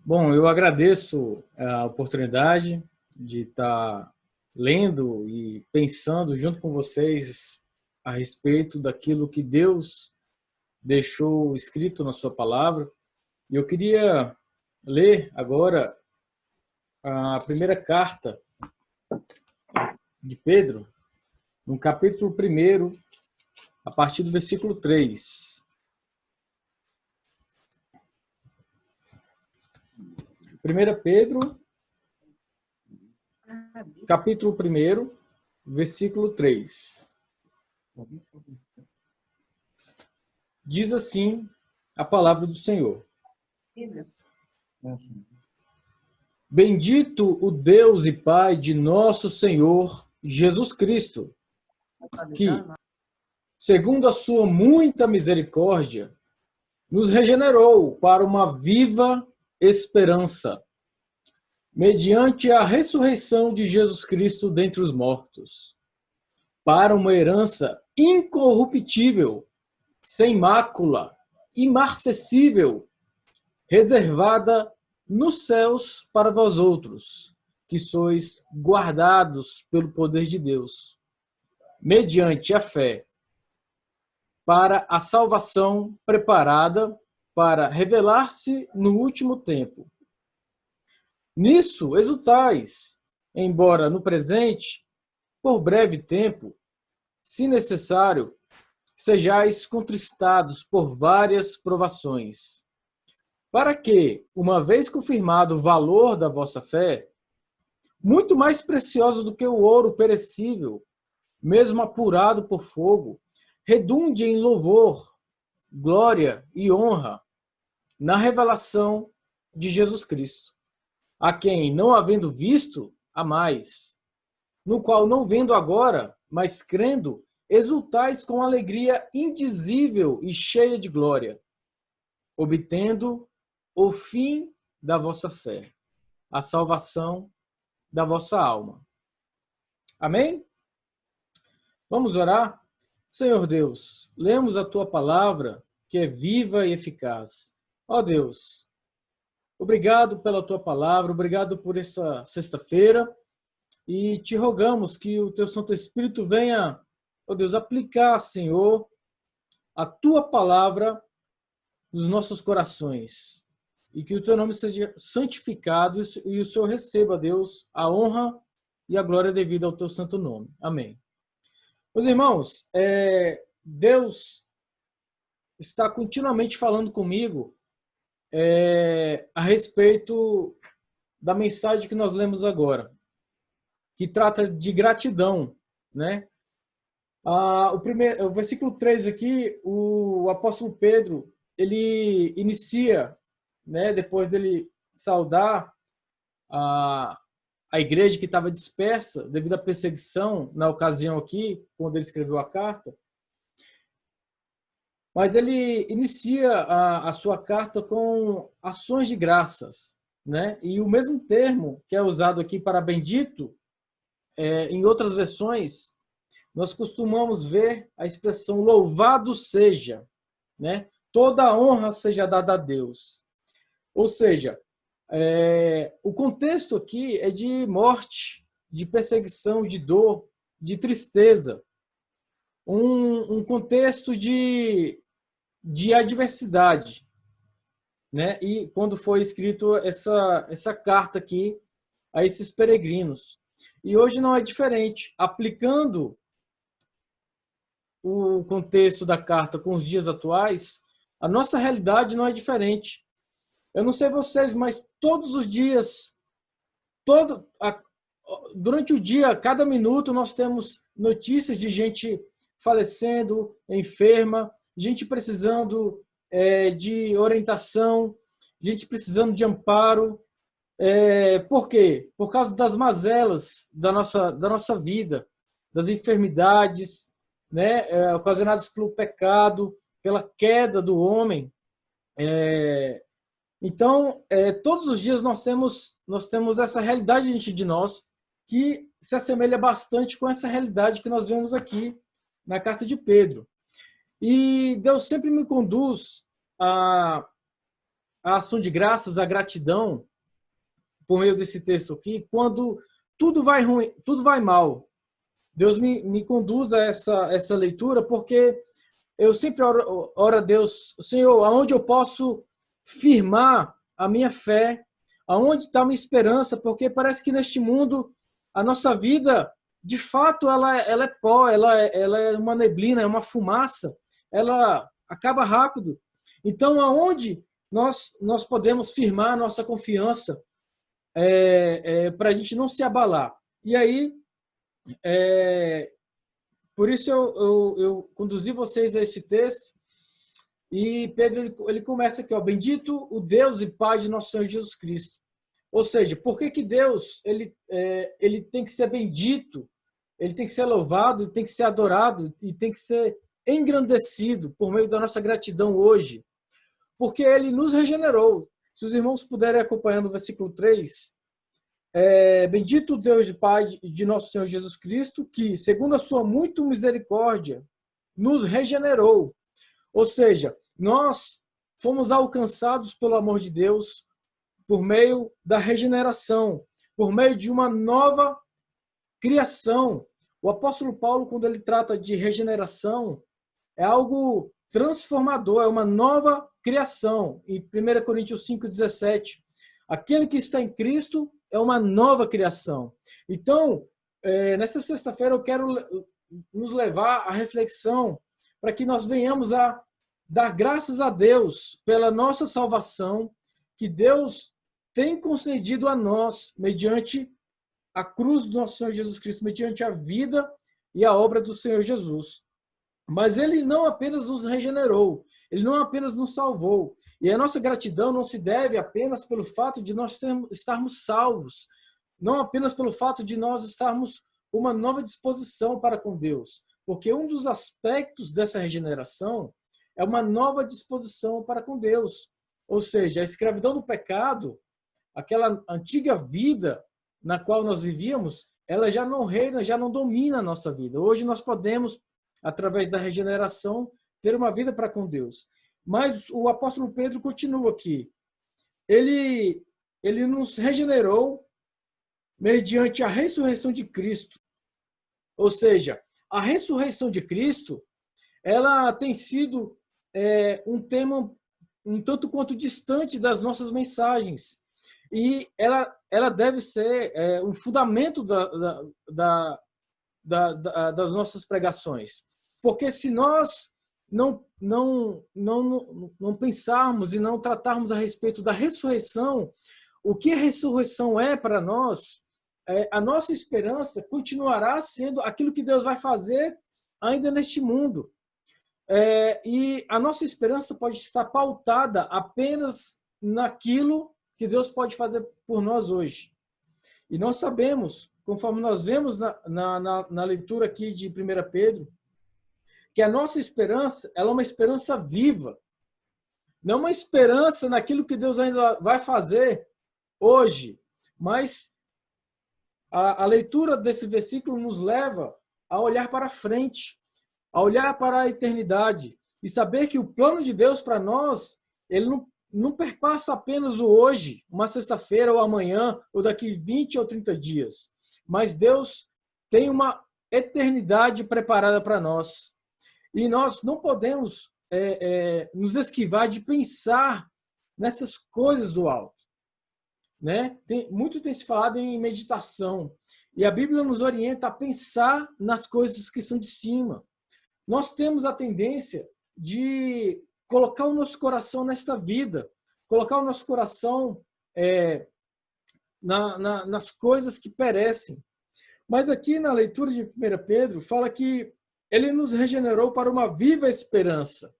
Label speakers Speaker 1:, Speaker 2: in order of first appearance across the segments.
Speaker 1: Bom, eu agradeço a oportunidade de estar lendo e pensando junto com vocês a respeito daquilo que Deus deixou escrito na sua palavra. E eu queria ler agora a primeira carta de Pedro, no capítulo 1, a partir do versículo 3. 1 Pedro, capítulo 1, versículo 3. Diz assim a palavra do Senhor. Bendito o Deus e Pai de nosso Senhor Jesus Cristo, que, segundo a sua muita misericórdia, nos regenerou para uma viva esperança, mediante a ressurreição de Jesus Cristo dentre os mortos, para uma herança incorruptível, sem mácula, imarcessível, reservada nos céus para vós outros, que sois guardados pelo poder de Deus, mediante a fé, para a salvação preparada para revelar-se no último tempo. Nisso exultais, embora no presente, por breve tempo, se necessário, sejais contristados por várias provações, para que, uma vez confirmado o valor da vossa fé, muito mais preciosa do que o ouro perecível, mesmo apurado por fogo, redunde em louvor, glória e honra na revelação de Jesus Cristo, a quem, não havendo visto, amais, no qual, não vendo agora, mas crendo, exultais com alegria indizível e cheia de glória, obtendo o fim da vossa fé, a salvação da vossa alma. Amém? Vamos orar? Senhor Deus, lemos a tua palavra, que é viva e eficaz. Ó Deus, obrigado pela tua palavra, obrigado por essa sexta-feira, e te rogamos que o teu Santo Espírito venha, ó Deus, aplicar, Senhor, a tua palavra nos nossos corações, e que o teu nome seja santificado e o Senhor receba, Deus, a honra e a glória devida ao teu santo nome. Amém. Meus irmãos, Deus está continuamente falando comigo a respeito da mensagem que nós lemos agora, que trata de gratidão, né? O versículo 3 aqui, o apóstolo Pedro, ele inicia, né, depois dele saudar a igreja que estava dispersa devido à perseguição na ocasião aqui, quando ele escreveu a carta. Mas ele inicia a sua carta com ações de graças, né? E o mesmo termo que é usado aqui para bendito, em outras versões, nós costumamos ver a expressão louvado seja, né? Toda a honra seja dada a Deus. Ou seja, o contexto aqui é de morte, de perseguição, de dor, de tristeza. Um contexto de adversidade, né? E quando foi escrito essa carta aqui a esses peregrinos. E hoje não é diferente. Aplicando o contexto da carta com os dias atuais, a nossa realidade não é diferente. Eu não sei vocês, mas todos os dias, durante o dia, cada minuto, nós temos notícias de gente falecendo, enferma, gente precisando de orientação, gente precisando de amparo. Por quê? Por causa das mazelas da nossa vida, das enfermidades, né, ocasionadas pelo pecado, pela queda do homem. Então, todos os dias nós temos essa realidade diante de nós que se assemelha bastante com essa realidade que nós vemos aqui na carta de Pedro. E Deus sempre me conduz a a ação de graças, a gratidão, por meio desse texto aqui, quando tudo vai ruim, tudo vai mal. Deus me conduz a essa leitura, porque eu sempre oro a Deus, Senhor, aonde eu posso firmar a minha fé, aonde está a minha esperança, porque parece que neste mundo a nossa vida, de fato, ela é pó, ela é uma neblina, é uma fumaça, ela acaba rápido. Então, aonde nós podemos firmar a nossa confiança para a gente não se abalar? E aí, por isso eu conduzi vocês a esse texto, e Pedro ele começa aqui, ó, bendito o Deus e Pai de nosso Senhor Jesus Cristo. Ou seja, por que Deus ele tem que ser bendito, ele tem que ser louvado, tem que ser adorado e tem que ser engrandecido por meio da nossa gratidão hoje? Porque ele nos regenerou. Se os irmãos puderem acompanhar no versículo 3, bendito o Deus e Pai de nosso Senhor Jesus Cristo, que, segundo a sua muito misericórdia, nos regenerou. Ou seja, nós fomos alcançados pelo amor de Deus por meio da regeneração, por meio de uma nova criação. O apóstolo Paulo, quando ele trata de regeneração, é algo transformador, é uma nova criação. Em 1 Coríntios 5,17, aquele que está em Cristo é uma nova criação. Então, nessa sexta-feira eu quero nos levar à reflexão para que nós venhamos a dar graças a Deus pela nossa salvação, que Deus tem concedido a nós mediante a cruz do nosso Senhor Jesus Cristo, mediante a vida e a obra do Senhor Jesus. Mas ele não apenas nos regenerou, ele não apenas nos salvou. E a nossa gratidão não se deve apenas pelo fato de nós estarmos salvos, não apenas pelo fato de nós estarmos com uma nova disposição para com Deus, porque um dos aspectos dessa regeneração é uma nova disposição para com Deus. Ou seja, a escravidão do pecado, aquela antiga vida na qual nós vivíamos, ela já não reina, já não domina a nossa vida. Hoje nós podemos, através da regeneração, ter uma vida para com Deus. Mas o apóstolo Pedro continua aqui. Ele nos regenerou mediante a ressurreição de Cristo. Ou seja, a ressurreição de Cristo, ela tem sido um tema um tanto quanto distante das nossas mensagens. E ela deve ser um fundamento das nossas pregações. Porque se nós não pensarmos e não tratarmos a respeito da ressurreição, o que a ressurreição é para nós, a nossa esperança continuará sendo aquilo que Deus vai fazer ainda neste mundo. E a nossa esperança pode estar pautada apenas naquilo que Deus pode fazer por nós hoje. E nós sabemos, conforme nós vemos na leitura aqui de 1 Pedro, que a nossa esperança ela é uma esperança viva. Não uma esperança naquilo que Deus ainda vai fazer hoje, mas a leitura desse versículo nos leva a olhar para frente, a olhar para a eternidade e saber que o plano de Deus para nós, ele não perpassa apenas o hoje, uma sexta-feira ou amanhã, ou daqui 20 ou 30 dias. Mas Deus tem uma eternidade preparada para nós. E nós não podemos nos esquivar de pensar nessas coisas do alto. Né? Muito tem se falado em meditação. E a Bíblia nos orienta a pensar nas coisas que são de cima. Nós temos a tendência de colocar o nosso coração nesta vida, colocar o nosso coração nas coisas que perecem. Mas aqui na leitura de 1 Pedro, fala que ele nos regenerou para uma viva esperança.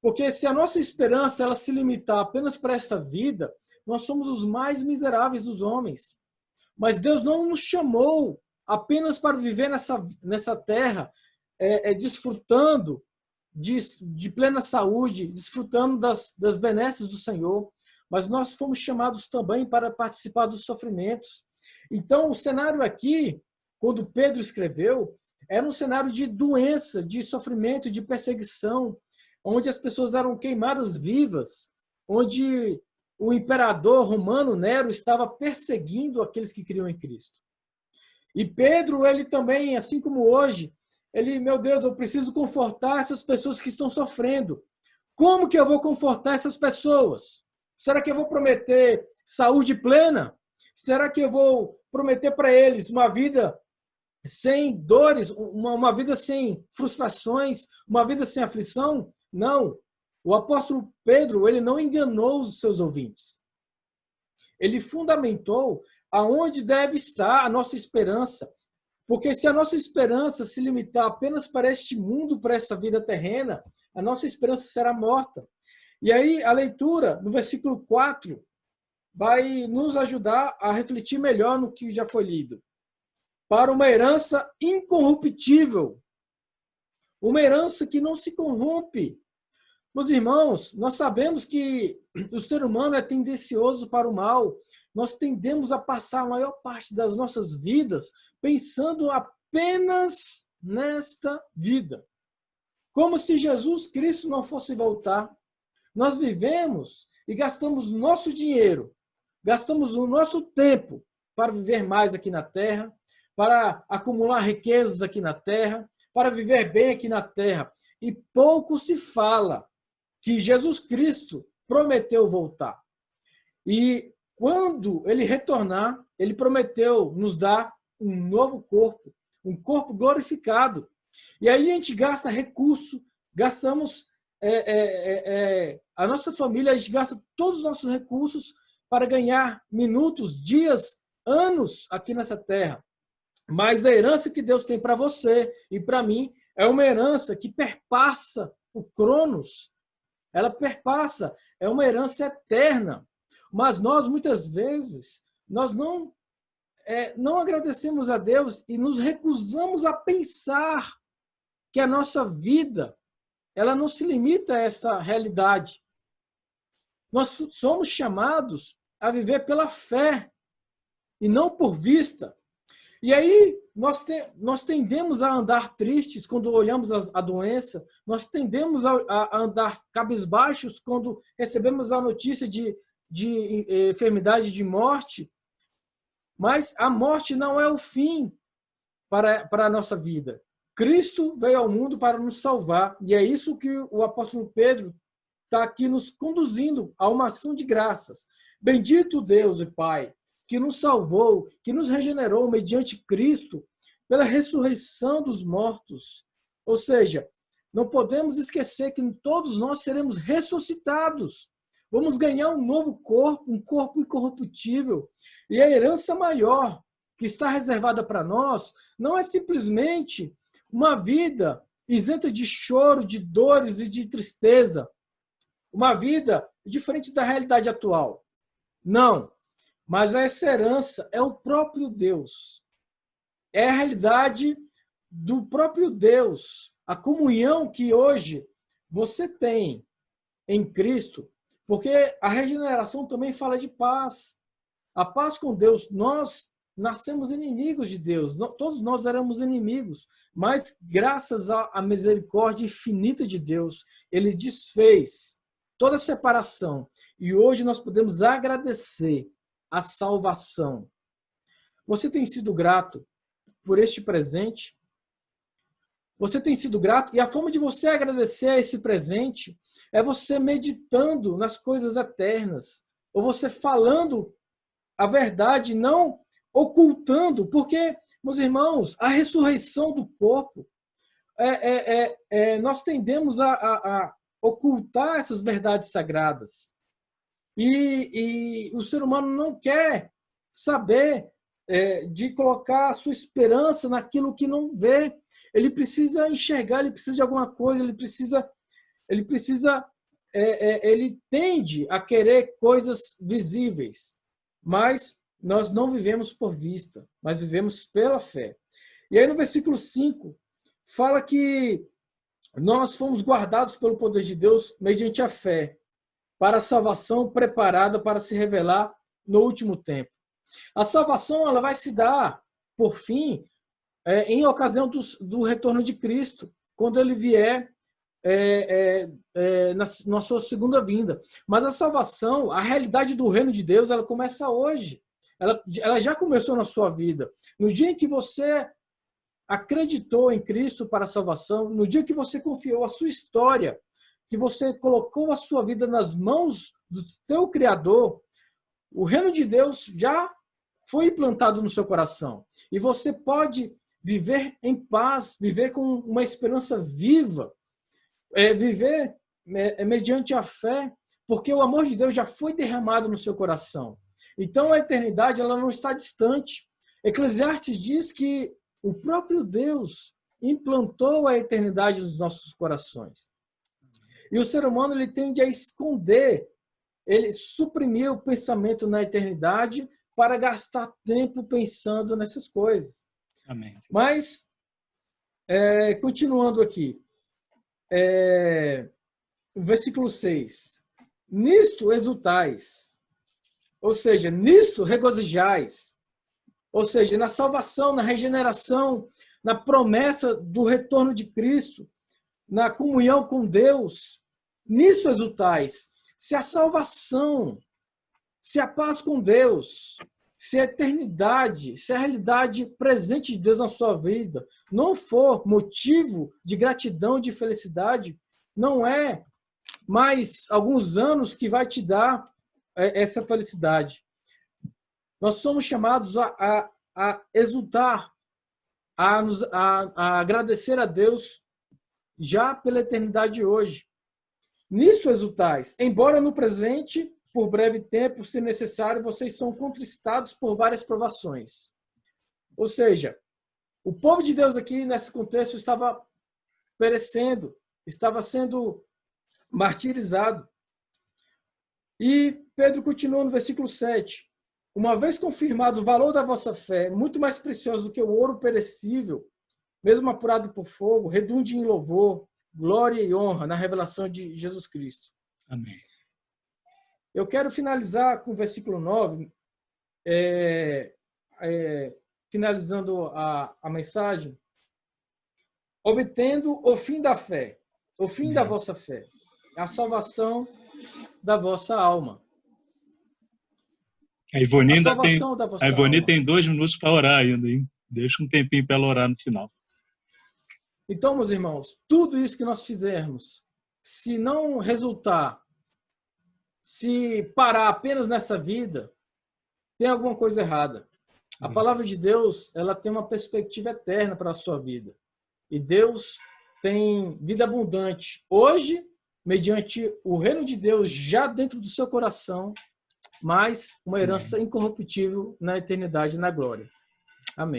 Speaker 1: Porque se a nossa esperança ela se limitar apenas para esta vida, nós somos os mais miseráveis dos homens. Mas Deus não nos chamou apenas para viver nessa terra, desfrutando de plena saúde, desfrutando das benesses do Senhor, mas nós fomos chamados também para participar dos sofrimentos. Então, o cenário aqui, quando Pedro escreveu, era um cenário de doença, de sofrimento, de perseguição, onde as pessoas eram queimadas vivas, onde o imperador romano Nero estava perseguindo aqueles que criam em Cristo. E Pedro, ele também, assim como hoje, ele, meu Deus, eu preciso confortar essas pessoas que estão sofrendo. Como que eu vou confortar essas pessoas? Será que eu vou prometer saúde plena? Será que eu vou prometer para eles uma vida sem dores, uma vida sem frustrações, uma vida sem aflição? Não. O apóstolo Pedro, ele não enganou os seus ouvintes. Ele fundamentou aonde deve estar a nossa esperança. Porque se a nossa esperança se limitar apenas para este mundo, para essa vida terrena, a nossa esperança será morta. E aí a leitura, no versículo 4, vai nos ajudar a refletir melhor no que já foi lido. Para uma herança incorruptível, uma herança que não se corrompe. Meus irmãos, nós sabemos que o ser humano é tendencioso para o mal. Nós tendemos a passar a maior parte das nossas vidas pensando apenas nesta vida. Como se Jesus Cristo não fosse voltar. Nós vivemos e gastamos nosso dinheiro, gastamos o nosso tempo para viver mais aqui na Terra, para acumular riquezas aqui na Terra, para viver bem aqui na Terra. E pouco se fala que Jesus Cristo prometeu voltar. E quando ele retornar, ele prometeu nos dar um novo corpo, um corpo glorificado. E aí a gente gasta recurso, gastamos a nossa família, a gente gasta todos os nossos recursos para ganhar minutos, dias, anos aqui nessa terra. Mas a herança que Deus tem para você e para mim é uma herança que perpassa o Cronos. Ela perpassa, é uma herança eterna. Mas nós, muitas vezes, nós não agradecemos a Deus e nos recusamos a pensar que a nossa vida ela não se limita a essa realidade. Nós somos chamados a viver pela fé e não por vista. E aí nós tendemos a andar tristes quando olhamos a doença, nós tendemos a andar cabisbaixos quando recebemos a notícia de enfermidade, de morte, mas a morte não é o fim para a nossa vida. Cristo veio ao mundo para nos salvar, e é isso que o apóstolo Pedro está aqui nos conduzindo a uma ação de graças. Bendito Deus e Pai, que nos salvou, que nos regenerou mediante Cristo, pela ressurreição dos mortos. Ou seja, não podemos esquecer que todos nós seremos ressuscitados. Vamos ganhar um novo corpo, um corpo incorruptível. E a herança maior que está reservada para nós não é simplesmente uma vida isenta de choro, de dores e de tristeza. Uma vida diferente da realidade atual. Não. Mas essa herança é o próprio Deus. É a realidade do próprio Deus. A comunhão que hoje você tem em Cristo, porque a regeneração também fala de paz. A paz com Deus. Nós nascemos inimigos de Deus. Todos nós éramos inimigos. Mas graças à misericórdia infinita de Deus, Ele desfez toda a separação. E hoje nós podemos agradecer a salvação. Você tem sido grato por este presente? Você tem sido grato? E a forma de você agradecer a esse presente é você meditando nas coisas eternas. Ou você falando a verdade, não ocultando. Porque, meus irmãos, a ressurreição do corpo, nós tendemos a ocultar essas verdades sagradas. E o ser humano não quer saber de colocar a sua esperança naquilo que não vê. Ele precisa enxergar, ele precisa de alguma coisa, ele tende a querer coisas visíveis. Mas nós não vivemos por vista, mas vivemos pela fé. E aí no versículo 5, fala que nós fomos guardados pelo poder de Deus mediante a fé, para a salvação preparada para se revelar no último tempo. A salvação ela vai se dar, por fim, em ocasião do retorno de Cristo, quando ele vier na sua segunda vinda. Mas a salvação, a realidade do reino de Deus, ela começa hoje. Ela já começou na sua vida. No dia em que você acreditou em Cristo para a salvação, no dia que você confiou a sua história, que você colocou a sua vida nas mãos do teu Criador, o reino de Deus já foi implantado no seu coração. E você pode viver em paz, viver com uma esperança viva, viver mediante a fé, porque o amor de Deus já foi derramado no seu coração. Então a eternidade ela não está distante. Eclesiastes diz que o próprio Deus implantou a eternidade nos nossos corações. E o ser humano ele tende a esconder, ele suprimir o pensamento na eternidade para gastar tempo pensando nessas coisas.
Speaker 2: Amém.
Speaker 1: Mas, continuando aqui, o versículo 6. Nisto exultais, ou seja, nisto regozijais, ou seja, na salvação, na regeneração, na promessa do retorno de Cristo, na comunhão com Deus, nisso exultais. Se a salvação, se a paz com Deus, se a eternidade, se a realidade presente de Deus na sua vida não for motivo de gratidão, de felicidade, não é mais alguns anos que vai te dar essa felicidade. Nós somos chamados a exultar, a agradecer a Deus já pela eternidade de hoje. Nisto exultais, embora no presente, por breve tempo, se necessário, vocês são contristados por várias provações. Ou seja, o povo de Deus aqui, nesse contexto, estava perecendo, estava sendo martirizado. E Pedro continua no versículo 7. Uma vez confirmado o valor da vossa fé, muito mais precioso do que o ouro perecível, mesmo apurado por fogo, redunde em louvor, glória e honra na revelação de Jesus Cristo.
Speaker 2: Amém.
Speaker 1: Eu quero finalizar com o versículo 9, finalizando a mensagem, obtendo o fim da fé, o fim da vossa fé, a salvação da vossa alma.
Speaker 2: A Ivone
Speaker 1: A salvação da vossa alma.
Speaker 2: tem 2 minutos para orar ainda, hein? Deixa um tempinho para ela orar no final.
Speaker 1: Então, meus irmãos, tudo isso que nós fizermos, se não resultar, se parar apenas nessa vida, tem alguma coisa errada. A palavra de Deus, ela tem uma perspectiva eterna para a sua vida. E Deus tem vida abundante hoje, mediante o reino de Deus já dentro do seu coração, mas uma herança incorruptível na eternidade e na glória. Amém.